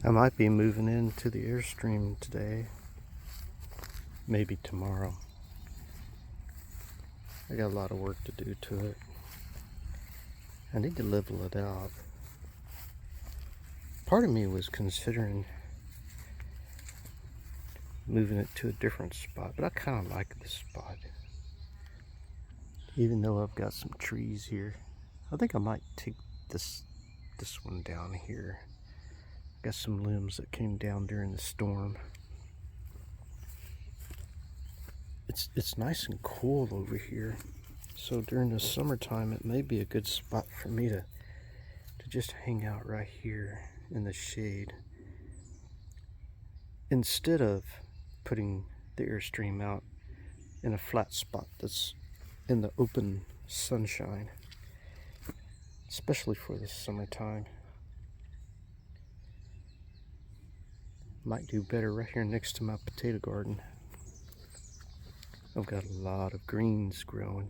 I might be moving into the Airstream today, maybe tomorrow. I got a lot of work to do to it. I need to level it out. Part of me was considering moving it to a different spot, but I kind of like this spot. Even though I've got some trees here, I think I might take this one down here. Got some limbs that came down during the storm. It's nice and cool over here, so during the summertime it may be a good spot for me to just hang out right here in the shade instead of putting the Airstream out in a flat spot that's in the open sunshine, especially for the summertime. Might do better right here next to my potato garden. I've got a lot of greens growing.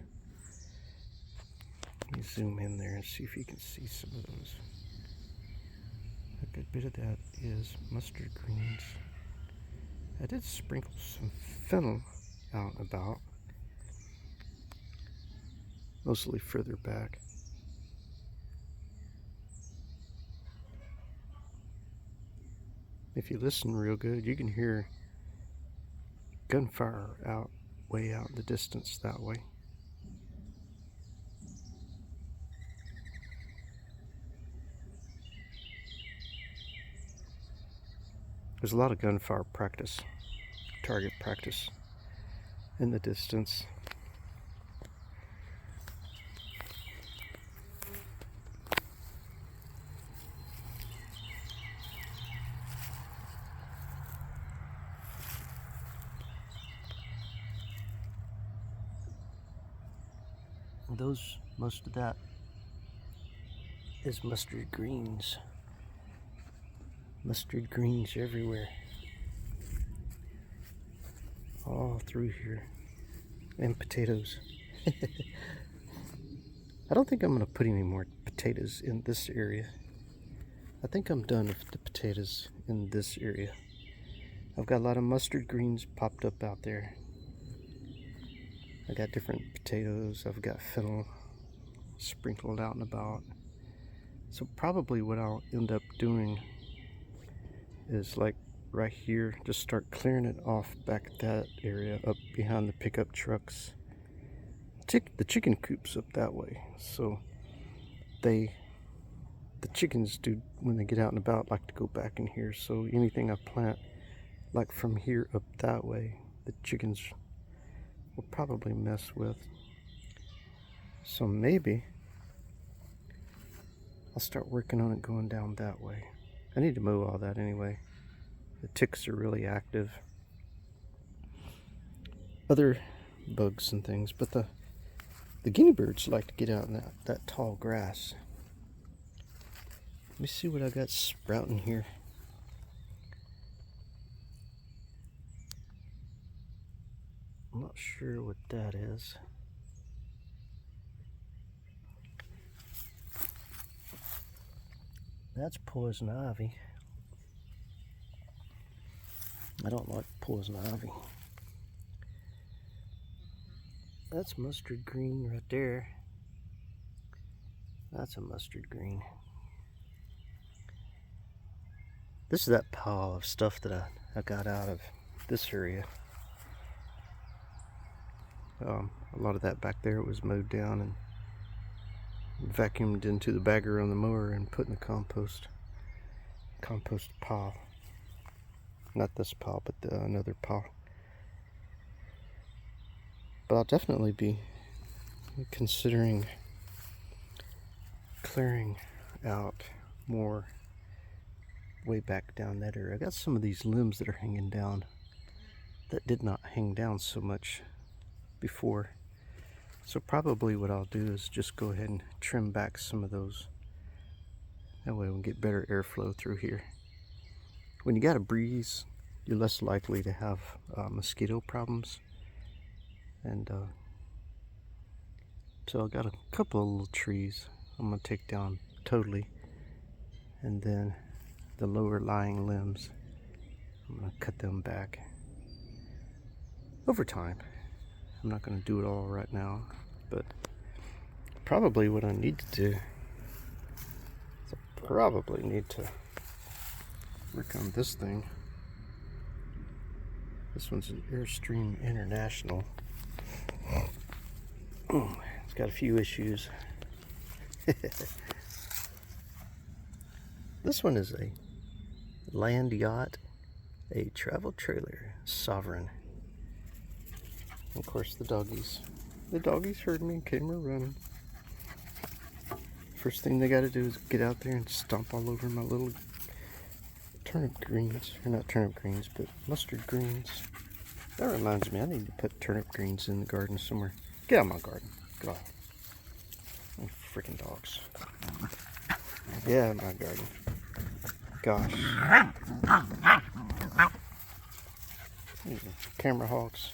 Let me zoom in there and see if you can see some of those. A good bit of that is mustard greens. I did sprinkle some fennel out and about, mostly further back. If you listen real good, you can hear gunfire way out in the distance that way. There's a lot of gunfire practice, target practice in the distance. Most of that is mustard greens. Mustard greens everywhere. All through here. And potatoes. I don't think I'm going to put any more potatoes in this area. I think I'm done with the potatoes in this area. I've got a lot of mustard greens popped up out there. I got different potatoes. I've got fennel sprinkled out and about. So probably what I'll end up doing is, like right here, just start clearing it off back that area up behind the pickup trucks. The chicken coops up that way, so the chickens do, when they get out and about, like to go back in here. So anything I plant like from here up that way, the chickens will probably mess with. So maybe I'll start working on it going down that way. I need to mow all that anyway. The ticks are really active. Other bugs and things, but the guinea birds like to get out in that tall grass. Let me see what I got sprouting here. I'm not sure what that is. That's poison ivy. I don't like poison ivy. That's mustard green right there. That's a mustard green. This is that pile of stuff that I got out of this area. A lot of that back there was mowed down and vacuumed into the bagger on the mower and put in the compost pile. Not this pile, but another pile. But I'll definitely be considering clearing out more way back down that area. I got some of these limbs that are hanging down that did not hang down so much before. So probably what I'll do is just go ahead and trim back some of those. That way we'll get better airflow through here. When you got a breeze, you're less likely to have mosquito problems. And so I got a couple of little trees I'm gonna take down totally, and then the lower lying limbs. I'm going to cut them back over time. I'm not going to do it all right now, but probably what I need to do is I probably need to work on this thing. This one's an Airstream International. It's got a few issues. This one is a land yacht, a travel trailer, Sovereign. And of course the doggies. The doggies heard me and came running. First thing they gotta do is get out there and stomp all over my little turnip greens. Or not turnip greens, but mustard greens. That reminds me, I need to put turnip greens in the garden somewhere. Get out of my garden. Go on. You freaking dogs. Yeah, my garden. Gosh. Camera hogs.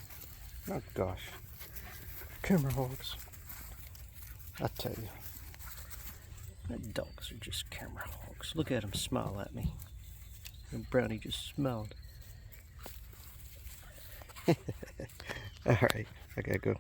Oh gosh. Camera hogs. I tell you. My dogs are just camera hogs. Look at him smile at me. And Brownie just smiled. Alright, I gotta go.